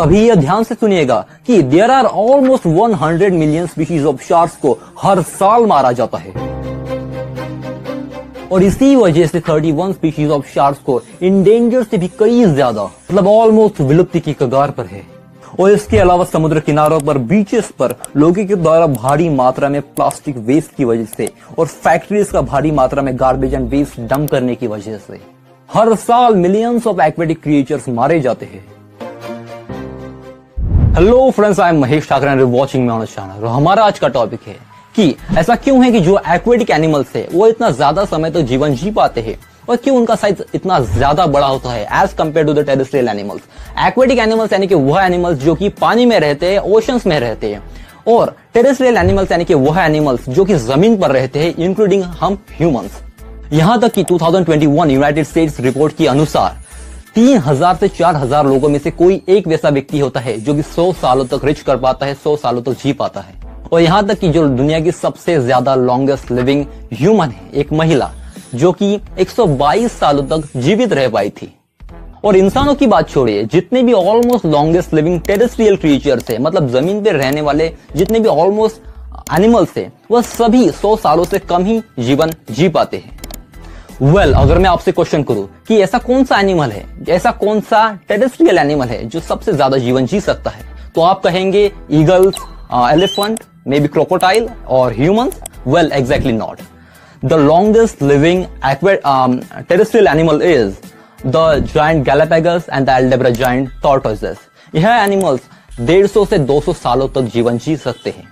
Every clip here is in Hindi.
अभी यह ध्यान से सुनिएगा कि there are almost 100 million species of sharks को हर साल मारा जाता है और इसी वजह से 31 स्पीशीज ऑफ शार्क्स को इंडेंजर से भी कई ज्यादा मतलब ऑलमोस्ट विलुप्ति की कगार पर है। और इसके अलावा समुद्र किनारों पर बीचेस पर लोगों के द्वारा भारी मात्रा में प्लास्टिक वेस्ट की वजह से और फैक्ट्रीज का भारी मात्रा में गार्बेज एंड वेस्ट डंप करने की वजह से हर साल मिलियंस ऑफ एक्वेटिक क्रिएचर्स मारे जाते हैं। Hello friends, I am Mahesh Thakar and watching me on this channel. हमारा आज का टॉपिक है कि ऐसा क्यों है कि जो एक्वेटिक एनिमल्स है वो इतना ज्यादा समय तक जीवन जी पाते हैं और क्यों उनका साइज इतना ज्यादा बड़ा होता है as compare to the terrestrial animals. Aquatic animals यानी कि वह एनिमल्स जो कि पानी में रहते हैं, ओशंस में रहते हैं, और टेरेस्ट्रियल एनिमल्स यानी कि वह एनिमल्स जो कि जमीन पर रहते हैं, इंक्लूडिंग हम ह्यूमंस। यहां तक कि 2021 यूनाइटेड स्टेट्स रिपोर्ट के अनुसार 3000 से 4000 लोगों में से कोई एक वैसा व्यक्ति होता है जो कि 100 सालों तक रिच कर पाता है, 100 सालों तक जी पाता है। और यहां तक कि जो दुनिया की सबसे ज्यादा लॉन्गेस्ट लिविंग ह्यूमन है, एक महिला जो कि 122 सालों तक जीवित रह पाई थी। और इंसानों की बात छोड़िए, जितने भी almost longest living terrestrial creatures है, मतलब जमीन पर रहने वाले जितने भी ऑलमोस्ट एनिमल्स है, वह सभी 100 सालों से कम ही जीवन जी पाते हैं। अगर मैं आपसे क्वेश्चन करूं कि ऐसा कौन सा एनिमल है, ऐसा कौन सा टेरेस्ट्रियल एनिमल है जो सबसे ज्यादा जीवन जी सकता है, तो आप कहेंगे eagles, elephant, may be crocodile और humans. Exactly not. The longest living terrestrial animal is the giant Galapagos and the Aldabra giant tortoises. यह एनिमल्स 150 से 200 सालों तक जीवन जी सकते हैं,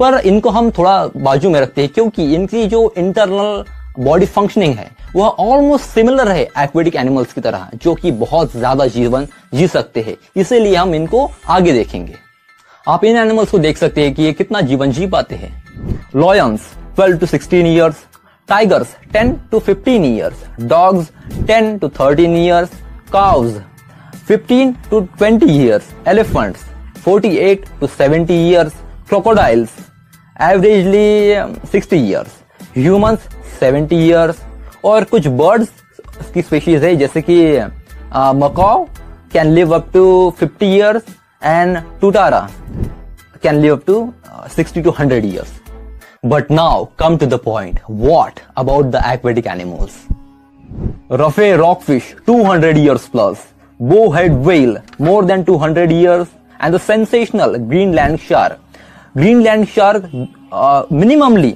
पर इनको हम थोड़ा बाजू में रखते हैं क्योंकि इनकी जो इंटरनल बॉडी फंक्शनिंग है वह ऑलमोस्ट सिमिलर है एक्वेटिक एनिमल्स की तरह, जो कि बहुत ज्यादा जीवन जी सकते हैं। इसीलिए हम इनको आगे देखेंगे। आप इन एनिमल्स को देख सकते हैं कि ये कितना जीवन जी पाते हैं। Lions 12 to 16 years, tigers 10 to 15 years, dogs 10 to 13 years, cows 15 to 20 years, elephants 48 to 70 years, crocodiles averagely 60 years, humans 70 years, और कुछ बर्ड्स की स्पीशीज है जैसे कि macaw can live up to 50 years and tutara can live up to 60 to 100 years. But now come to the point. What about the aquatic animals? Ruffy rockfish 200 years plus, bowhead whale more than 200 years, and the sensational Greenland shark. Greenland shark minimally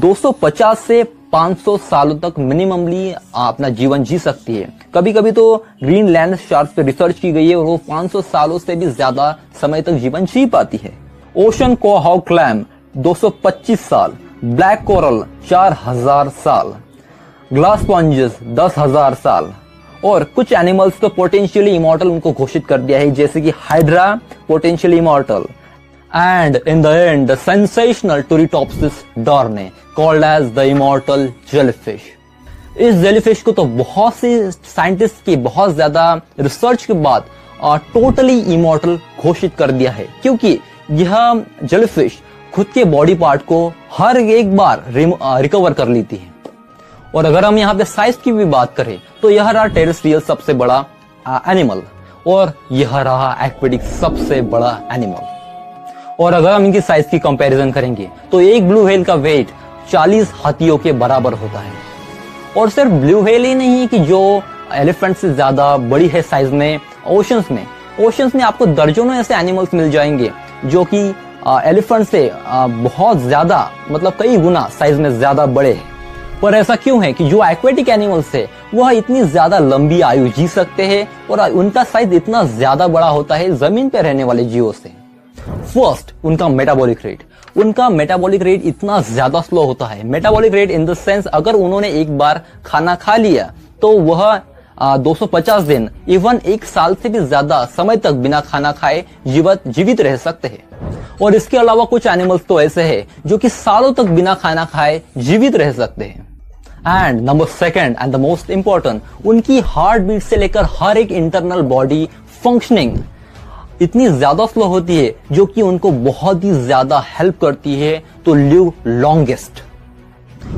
250 से 500 सालों तक मिनिममली अपना जीवन जी सकती है। कभी कभी तो ग्रीनलैंड शार्क पे रिसर्च की गई है और वो 500 सालों से भी ज्यादा समय तक जीवन जी पाती है। ओशन कोहाउ क्लैम 225 साल, ब्लैक कोरल 4000 साल, ग्लास स्पॉन्जेस 10,000 साल, और कुछ एनिमल्स तो पोटेंशियली इमॉर्टल उनको घोषित कर दिया है जैसे कि hydra potentially immortal, and in the end the sensational Turritopsis darne called as the immortal jellyfish. इस जेलीफिश को तो बहुत से साइंटिस्ट की बहुत ज्यादा रिसर्च के बाद टोटली इमॉर्टल घोषित कर दिया है, क्योंकि यह जेलीफिश खुद के बॉडी पार्ट को हर एक बार रिकवर कर लेती है। और अगर हम यहाँ पे साइज की भी बात करें तो यह रहा टेरेस्ट्रियल सबसे बड़ा एनिमल और यह रहा एक्वेटिक सबसे बड़ा एनिमल। और अगर हम इनकी साइज की कंपैरिजन करेंगे तो एक ब्लू व्हेल का वेट 40 हाथियों के बराबर होता है। और सिर्फ ब्लू व्हेल ही नहीं कि जो एलिफेंट से ज्यादा बड़ी है साइज में, ओशंस में आपको दर्जनों ऐसे एनिमल्स मिल जाएंगे जो कि एलिफेंट से बहुत ज्यादा मतलब कई गुना साइज में ज्यादा बड़े हैं। पर ऐसा क्यों है कि जो एक्वेटिक एनिमल्स है वह इतनी ज्यादा लंबी आयु जी सकते हैं और उनका साइज इतना ज्यादा बड़ा होता है जमीन पर रहने वाले जीवों से? फर्स्ट, उनका मेटाबॉलिक रेट इतना ज्यादा स्लो होता है। Metabolic rate in the sense, अगर उन्होंने एक बार खाना खा लिया तो वह 250 दिन इवन एक साल से भी ज्यादा समय तक बिना खाना खाए जीवित रह सकते हैं। और इसके अलावा कुछ एनिमल्स तो ऐसे हैं जो कि सालों तक बिना खाना खाए जीवित रह सकते हैं। And number second and the most important, उनकी हार्ट बीट से लेकर हर एक इंटरनल बॉडी फंक्शनिंग इतनी ज्यादा स्लो होती है जो कि उनको बहुत ही ज्यादा हेल्प करती है टू लिव लॉन्गेस्ट।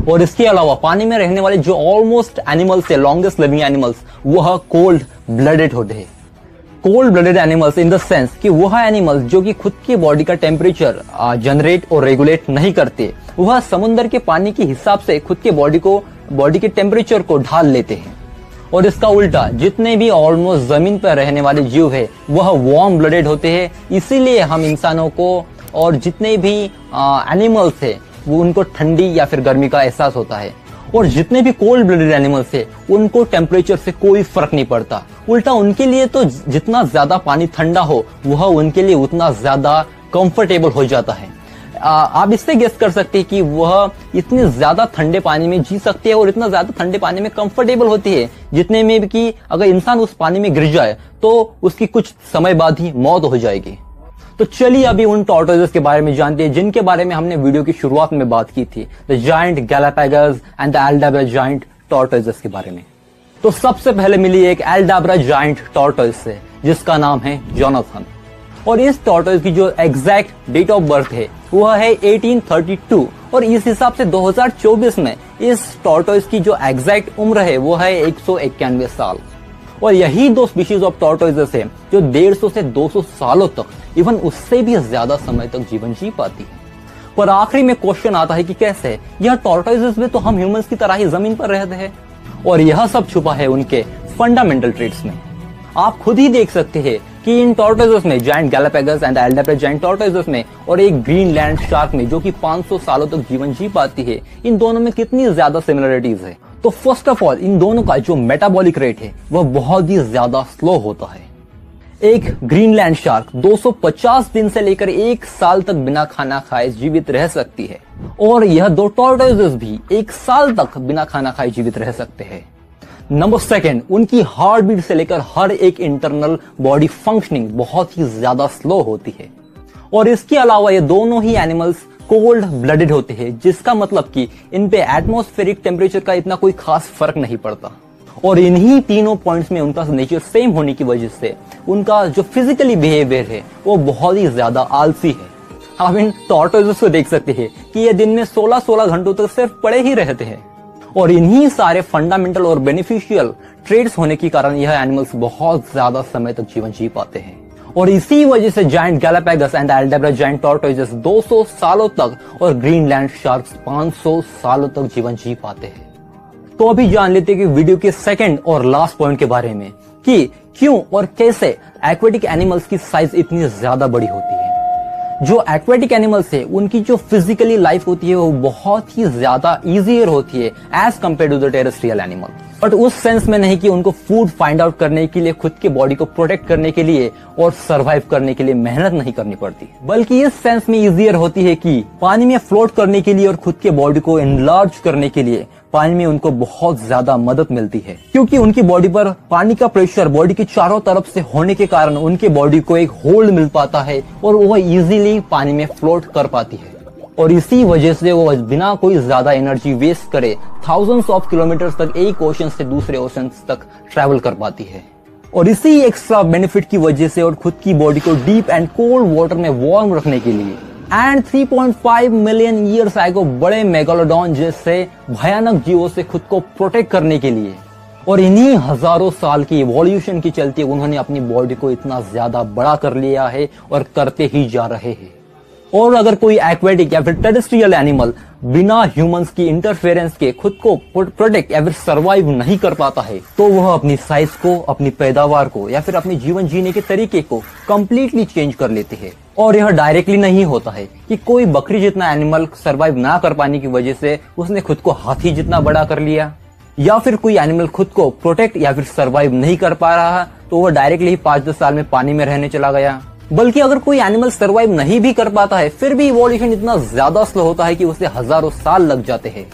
और इसके अलावा पानी में रहने वाले जो ऑलमोस्ट एनिमल्स है, लॉन्गेस्ट लिविंग एनिमल्स, वह कोल्ड ब्लडेड होते हैं। Cold blooded animals in the sense कि वह एनिमल्स जो कि खुद की बॉडी का टेम्परेचर जनरेट और रेगुलेट नहीं करते, वह समुद्र के पानी के हिसाब से खुद के बॉडी के टेम्परेचर को ढाल लेते हैं। और इसका उल्टा जितने भी ऑलमोस्ट जमीन पर रहने वाले जीव है वह वार्म ब्लडेड होते हैं। इसीलिए हम इंसानों को और जितने भी एनिमल्स है वो उनको ठंडी या फिर गर्मी का एहसास होता है। और जितने भी कोल्ड ब्लडेड एनिमल्स है उनको टेम्परेचर से कोई फर्क नहीं पड़ता। उल्टा उनके लिए तो जितना ज्यादा पानी ठंडा हो वह उनके लिए उतना ज्यादा कंफर्टेबल हो जाता है। आप इससे गेस कर सकते हैं कि वह इतने ज्यादा ठंडे पानी में जी सकते हैं और इतना ज्यादा ठंडे पानी में कंफर्टेबल होती है जितने में भी कि अगर इंसान उस पानी में गिर जाए तो उसकी कुछ समय बाद ही मौत हो जाएगी। तो चलिए अभी उन टॉर्टोइजेस के बारे में जानते हैं जिनके बारे में हमने वीडियो की शुरुआत में बात की थी, the giant Galapagos and the Aldabra giant tortoises के बारे में। तो सबसे पहले मिली एक एल्डाब्रा जायंट टॉर्टोइज से जिसका नाम है जोनाथन। और इस टॉर्टोइज की जो एग्जैक्ट डेट ऑफ बर्थ है वह है 1832 और इस हिसाब से 2024 में इस टॉर्टोइज की जो एग्जैक्ट उम्र है वो है 191 साल। और यही दो स्पीशीज ऑफ टॉर्टोइजेस है जो 150 से 200 सालों तक, इवन उससे भी ज्यादा समय तक जीवन जी पाती है। पर आखिरी में क्वेश्चन आता है कि कैसे यह टॉर्टोइजेस भी तो हम ह्यूमंस की तरह ही जमीन पर रहते हैं। और यह सब छुपा है उनके फंडामेंटल ट्रेट्स में। आप खुद ही देख सकते हैं कि इन टॉर्टोइजेस में, जायंट गैलापागोस एंड एल्डाब्रा जायंट टॉर्टोइजेस में और एक ग्रीनलैंड शार्क में जो कि 500 सालों तक जीवन जी पाती है, इन दोनों में कितनी ज्यादा सिमिलरिटीज है। तो फर्स्ट ऑफ ऑल इन दोनों का जो मेटाबॉलिक रेट है वह बहुत ही ज्यादा स्लो होता है। एक ग्रीनलैंड शार्क 250 दिन से लेकर 1 साल तक बिना खाना खाए जीवित रह सकती है और यह दो टॉर्टोइजेस भी 1 साल तक बिना खाना खाए जीवित रह सकते हैं। नंबर सेकंड, उनकी हार्ट बीट से लेकर हर एक इंटरनल बॉडी फंक्शनिंग बहुत ही ज्यादा स्लो होती है। और इसके अलावा ये दोनों ही एनिमल्स कोल्ड ब्लडेड होते हैं, जिसका मतलब कि इन पे एटमॉस्फेरिक टेम्परेचर का इतना कोई खास फर्क नहीं पड़ता। और इन्हीं तीनों पॉइंट्स में उनका नेचर सेम होने की वजह से उनका जो फिजिकली बिहेवियर है वो बहुत ही ज्यादा आलसी है। आप इन टॉर्टोइजेस को देख सकते हैं कि ये दिन में 16-16 घंटों तक सिर्फ पड़े ही रहते हैं। और इन्हीं सारे फंडामेंटल और बेनिफिशियल ट्रेड्स होने के कारण यह एनिमल्स बहुत ज्यादा समय तक जीवन जी पाते हैं। और इसी वजह से जायंट गैलापागोस एंड एल्डाब्रा जायंट टॉर्टोइजेस 200 सालों तक और ग्रीनलैंड शार्क्स 500 सालों तक जीवन जी पाते हैं। तो अभी जान लेते हैं कि वीडियो के सेकंड और लास्ट पॉइंट के बारे में कि क्यों और कैसे एक्वेटिक एनिमल्स की साइज इतनी ज्यादा बड़ी होती है। जो एक्वेटिक एनिमल्स है उनकी जो फिजिकली लाइफ होती है वो बहुत ही ज्यादा इजियर होती है as compare to the terrestrial animal. But उस सेंस में नहीं कि उनको फूड फाइंड आउट करने के लिए, खुद के बॉडी को प्रोटेक्ट करने के लिए और सरवाइव करने के लिए मेहनत नहीं करनी पड़ती, बल्कि इस सेंस में इजियर होती है कि पानी में फ्लोट करने के लिए और खुद के बॉडी को एनलार्ज करने के लिए पानी में उनको बहुत ज्यादा मदद मिलती है। क्योंकि उनकी बॉडी पर पानी का प्रेशर बॉडी के चारों तरफ से होने के कारण उनके बॉडी को एक होल्ड मिल पाता है और वह इजीली पानी में फ्लोट कर पाती है। और इसी वजह से वो बिना कोई ज्यादा एनर्जी वेस्ट करे थाउजेंड्स ऑफ किलोमीटर्स तक एक ओशन से दूसरे ओशन तक ट्रैवल कर पाती है। और इसी एक्स्ट्रा बेनिफिट की वजह से और खुद की बॉडी को डीप एंड कोल्ड वाटर में वार्म रखने के लिए एंड 3.5 मिलियन ईयर्स एगो बड़े मेगालोडॉन जैसे भयानक जीवों से खुद को प्रोटेक्ट करने के लिए और इन्हीं हजारों साल की इवोल्यूशन के चलते उन्होंने अपनी बॉडी को इतना ज्यादा बड़ा कर लिया है और करते ही जा रहे हैं। और अगर कोई एक्वेटिक या फिर टेरेस्ट्रियल एनिमल बिना ह्यूमंस की इंटरफेरेंस के खुद को प्रोटेक्ट या फिर सर्वाइव नहीं कर पाता है तो वह अपनी साइज को, अपनी पैदावार को या फिर अपने जीवन जीने के तरीके को कंप्लीटली चेंज कर लेते हैं। और यह डायरेक्टली नहीं होता है कि कोई बकरी जितना एनिमल सर्वाइव ना कर पाने की वजह से उसने खुद को हाथी जितना बड़ा कर लिया, या फिर कोई एनिमल खुद को प्रोटेक्ट या फिर सर्वाइव नहीं कर पा रहा तो वह डायरेक्टली 5-10 साल में पानी में रहने चला गया। बल्कि अगर कोई एनिमल सर्वाइव नहीं भी कर पाता है फिर भी इवोल्यूशन इतना ज्यादा स्लो होता है कि उसे हजारों साल लग जाते हैं।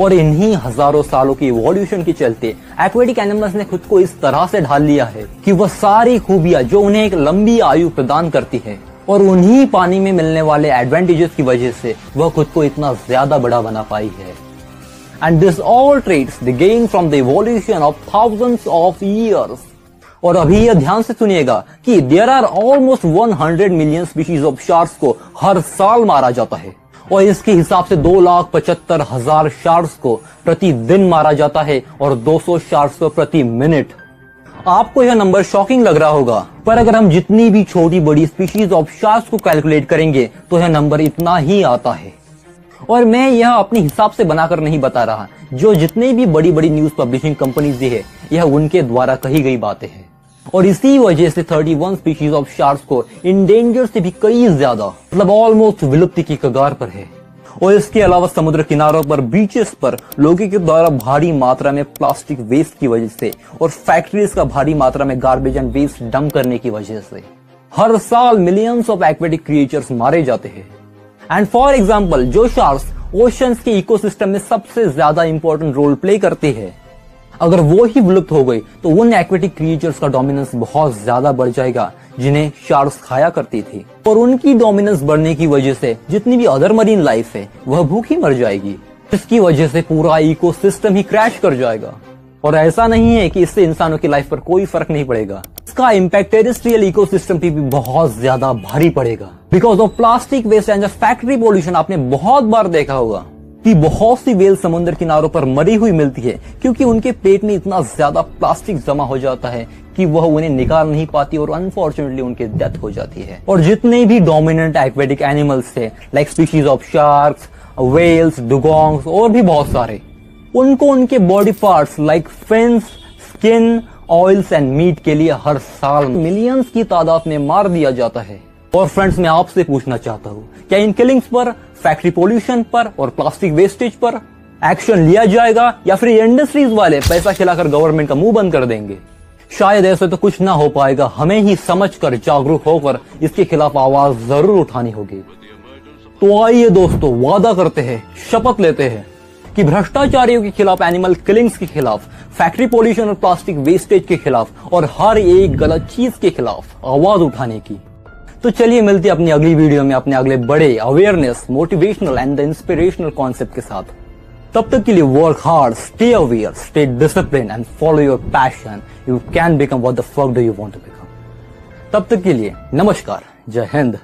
और इन्हीं हजारों सालों की इवोल्यूशन के चलते एक्वेटिक एनिमल्स ने खुद को इस तरह से ढाल लिया है कि वह सारी खूबियां जो उन्हें एक लंबी आयु प्रदान करती है और उन्हीं पानी में मिलने वाले एडवांटेजेस की वजह से वह खुद को इतना ज्यादा बड़ा बना पाई है। And this all traits they gain from the evolution of thousands of years. और अभी यह ध्यान से सुनिएगा कि there are almost 100 million species of sharks को हर साल मारा जाता है और इसके हिसाब से 2,75,000 शार्क्स को प्रतिदिन मारा जाता है और 200 शार्क्स को प्रति मिनट। आपको यह नंबर शॉकिंग लग रहा होगा, पर अगर हम जितनी भी छोटी बड़ी स्पीशीज ऑफ शार्क्स को कैलकुलेट करेंगे तो यह नंबर इतना ही आता है। और मैं यह अपने हिसाब से बनाकर नहीं बता रहा, जो जितने भी बड़ी बड़ी न्यूज पब्लिशिंग कंपनीज है यह उनके द्वारा कही गई बातें हैं। और इसी वजह से 31 स्पीशीज ऑफ शार्क्स को इंडेंजर से भी कई ज्यादा, मतलब ऑलमोस्ट विलुप्ति की कगार पर है। और इसके अलावा समुद्र किनारों पर, बीचेस पर लोगों के द्वारा भारी मात्रा में प्लास्टिक वेस्ट की वजह से और फैक्ट्रीज का भारी मात्रा में गार्बेज एंड वेस्ट डंप करने की वजह से हर साल मिलियंस ऑफ एक्वेटिक क्रिएचर्स मारे जाते हैं। एंड फॉर एग्जाम्पल, जो शार्क्स ओशंस के इकोसिस्टम में सबसे ज्यादा इंपॉर्टेंट रोल प्ले करते हैं, अगर वो ही विलुप्त हो गई तो उन एक्वेटिक क्रिएचर्स का डोमिनेंस बहुत ज्यादा बढ़ जाएगा जिन्हें शार्क्स खाया करती थी। और उनकी डोमिनेंस बढ़ने की वजह से जितनी भी अदर मरीन लाइफ है वह भूखी मर जाएगी, जिसकी वजह से पूरा इकोसिस्टम ही क्रैश कर जाएगा। और ऐसा नहीं है कि इससे इंसानों की लाइफ पर कोई फर्क नहीं पड़ेगा, इसका इम्पैक्ट टेरेस्ट्रियल इकोसिस्टम पे भी बहुत ज्यादा भारी पड़ेगा because of plastic waste and factory pollution. आपने बहुत बार देखा होगा कि बहुत सी वेल समुद्र किनारों पर मरी हुई मिलती है क्योंकि उनके पेट में इतना ज्यादा प्लास्टिक जमा हो जाता है कि वह उन्हें निकाल नहीं पाती और अनफॉर्चुनेटली उनकी डेथ हो जाती है। और जितने भी डोमिनेंट एक्वेटिक एनिमल्स थे, like species of sharks, whales, dugongs और भी बहुत सारे, उनको उनके body parts like fins, skin, oils and meat के लिए हर साल मिलियंस की तादाद में मार दिया जाता है। और फ्रेंड्स, मैं आपसे पूछना चाहता हूँ, क्या इन किलिंग्स पर, फैक्ट्री पोल्यूशन पर और प्लास्टिक वेस्टेज पर एक्शन लिया जाएगा या फिर इंडस्ट्रीज वाले पैसा खिलाकर गवर्नमेंट का मुंह बंद कर देंगे? शायद ऐसे तो कुछ ना हो पाएगा। हमें ही समझकर, जागरूक होकर इसके खिलाफ आवाज जरूर उठानी होगी। तो आइए दोस्तों, वादा करते हैं, शपथ लेते हैं कि भ्रष्टाचारियों के खिलाफ, एनिमल किलिंग्स के खिलाफ, फैक्ट्री पोल्यूशन और प्लास्टिक वेस्टेज के खिलाफ और हर एक गलत चीज के खिलाफ आवाज उठाने की। तो चलिए मिलते हैं अपनी अगली वीडियो में अपने अगले बड़े awareness, motivational and inspirational concept के साथ। तब तक के लिए work hard, stay aware, stay discipline and follow your passion. You can become what the fuck do you want to become. तब तक के लिए नमस्कार, जय हिंद।